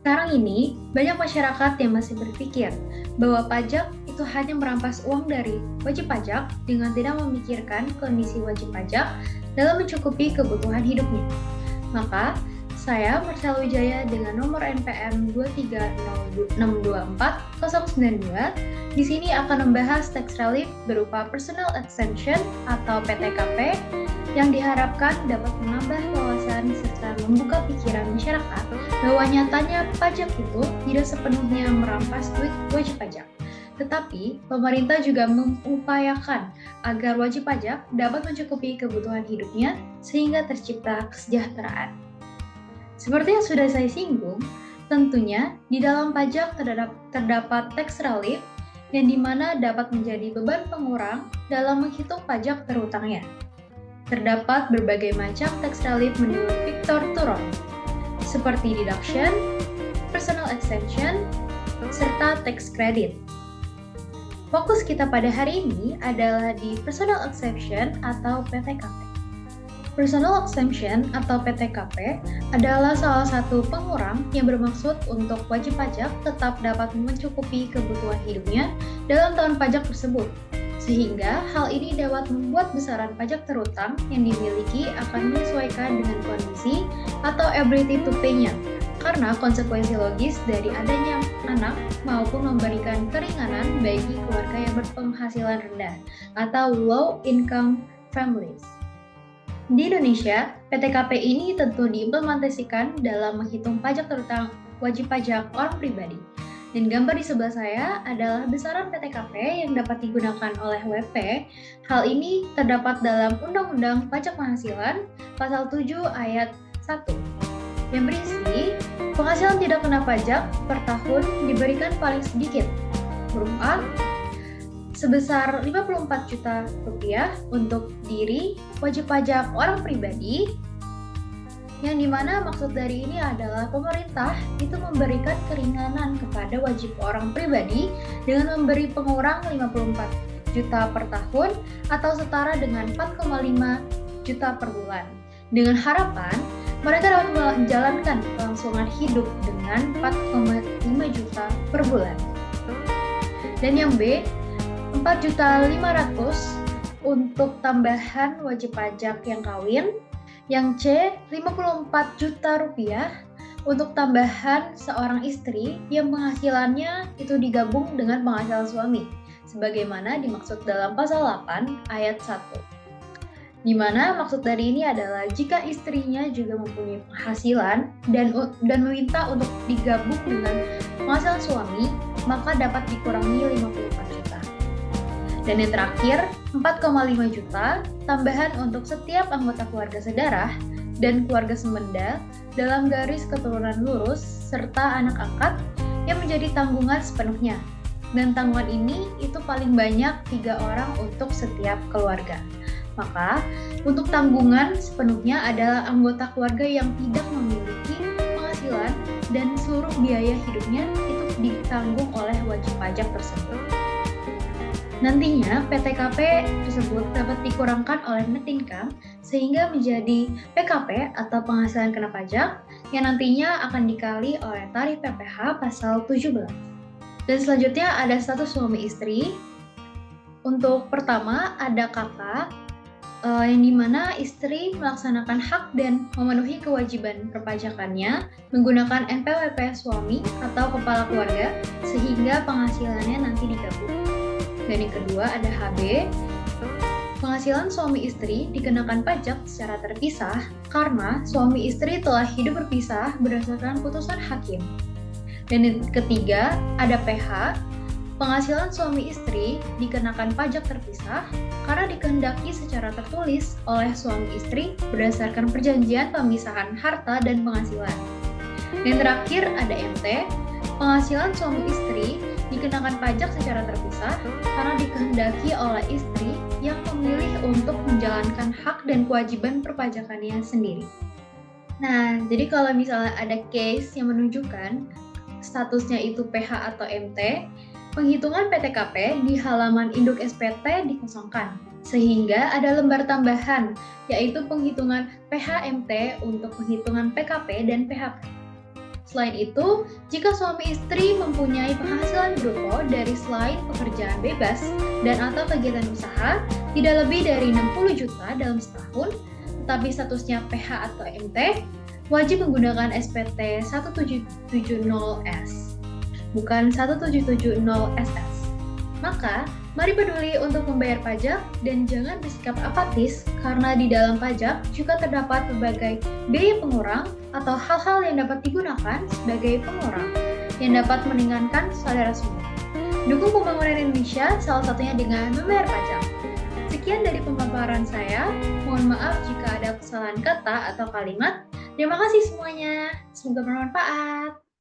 Sekarang ini, banyak masyarakat yang masih berpikir bahwa pajak itu hanya merampas uang dari wajib pajak dengan tidak memikirkan kondisi wajib pajak dalam mencukupi kebutuhan hidupnya. Maka, saya Marcel Wijaya dengan nomor NPM 230624092 di sini akan membahas tax relief berupa personal exemption atau PTKP yang diharapkan dapat menambah wawasan serta membuka pikiran masyarakat bahwa nyatanya pajak itu tidak sepenuhnya merampas duit wajib pajak. Tetapi, pemerintah juga mengupayakan agar wajib pajak dapat mencukupi kebutuhan hidupnya sehingga tercipta kesejahteraan. Seperti yang sudah saya singgung, tentunya di dalam pajak terdapat tax relief yang dimana dapat menjadi beban pengurang dalam menghitung pajak terhutangnya. Terdapat berbagai macam tax relief menurut Victor Turon, seperti deduction, personal exemption, serta tax credit. Fokus kita pada hari ini adalah di personal exemption atau PTKP. Personal exemption atau PTKP adalah salah satu pengurang yang bermaksud untuk wajib pajak tetap dapat mencukupi kebutuhan hidupnya dalam tahun pajak tersebut. Sehingga hal ini dapat membuat besaran pajak terhutang yang dimiliki akan menyesuaikan dengan kondisi atau ability to pay-nya, karena konsekuensi logis dari adanya anak maupun memberikan keringanan bagi keluarga yang berpenghasilan rendah atau low income families. Di Indonesia, PTKP ini tentu diimplementasikan dalam menghitung pajak terhutang wajib pajak orang pribadi. Dan gambar di sebelah saya adalah besaran PTKP yang dapat digunakan oleh WP. Hal ini terdapat dalam Undang-Undang Pajak Penghasilan Pasal 7 Ayat 1 yang berisi penghasilan tidak kena pajak per tahun diberikan paling sedikit berupa sebesar 54 juta rupiah untuk diri wajib pajak orang pribadi, yang dimana maksud dari ini adalah pemerintah itu memberikan keringanan kepada wajib orang pribadi dengan memberi pengurang 54 juta per tahun atau setara dengan 4,5 juta per bulan. Dengan harapan mereka dapat menjalankan kelangsungan hidup dengan 4,5 juta per bulan. Dan yang B, 4.500.000 untuk tambahan wajib pajak yang kawin. Yang C, 54 juta rupiah untuk tambahan seorang istri yang penghasilannya itu digabung dengan penghasilan suami, sebagaimana dimaksud dalam pasal 8 ayat 1. Di mana maksud dari ini adalah jika istrinya juga mempunyai penghasilan dan meminta untuk digabung dengan penghasilan suami, maka dapat dikurangi 54 juta. Dan yang terakhir, 4,5 juta tambahan untuk setiap anggota keluarga sedarah dan keluarga semenda dalam garis keturunan lurus serta anak angkat yang menjadi tanggungan sepenuhnya. Dan tanggungan ini itu paling banyak 3 orang untuk setiap keluarga. Maka, untuk tanggungan sepenuhnya adalah anggota keluarga yang tidak memiliki penghasilan dan seluruh biaya hidupnya itu ditanggung oleh wajib pajak tersebut. Nantinya, PTKP tersebut dapat dikurangkan oleh net income sehingga menjadi PKP atau penghasilan kena pajak yang nantinya akan dikali oleh tarif PPh pasal 17. Dan selanjutnya ada status suami istri. Untuk pertama ada kakak, yang dimana istri melaksanakan hak dan memenuhi kewajiban perpajakannya menggunakan NPWP suami atau kepala keluarga sehingga penghasilannya nanti digabung. Dan yang kedua ada HB, penghasilan suami istri dikenakan pajak secara terpisah karena suami istri telah hidup berpisah berdasarkan putusan hakim. Dan yang ketiga ada PH, penghasilan suami istri dikenakan pajak terpisah karena dikehendaki secara tertulis oleh suami istri berdasarkan perjanjian pemisahan harta dan penghasilan. Dan terakhir ada MT, penghasilan suami istri dikenakan pajak secara terpisah karena dikehendaki oleh istri yang memilih untuk menjalankan hak dan kewajiban perpajakannya sendiri. Nah, jadi kalau misalnya ada case yang menunjukkan statusnya itu PH atau MT, penghitungan PTKP di halaman induk SPT dikosongkan, sehingga ada lembar tambahan, yaitu penghitungan PH-MT untuk penghitungan PKP dan PHP. Selain itu, jika suami istri mempunyai penghasilan bruto dari selain pekerjaan bebas dan atau kegiatan usaha tidak lebih dari 60 juta dalam setahun, tetapi statusnya PH atau MT, wajib menggunakan SPT 1770S, bukan 1770SS. Maka, mari peduli untuk membayar pajak dan jangan bersikap apatis karena di dalam pajak juga terdapat berbagai biaya pengurang atau hal-hal yang dapat digunakan sebagai pengurang yang dapat meringankan saudara semua. Dukung pembangunan Indonesia salah satunya dengan membayar pajak. Sekian dari pemaparan saya. Mohon maaf jika ada kesalahan kata atau kalimat. Terima kasih semuanya. Semoga bermanfaat.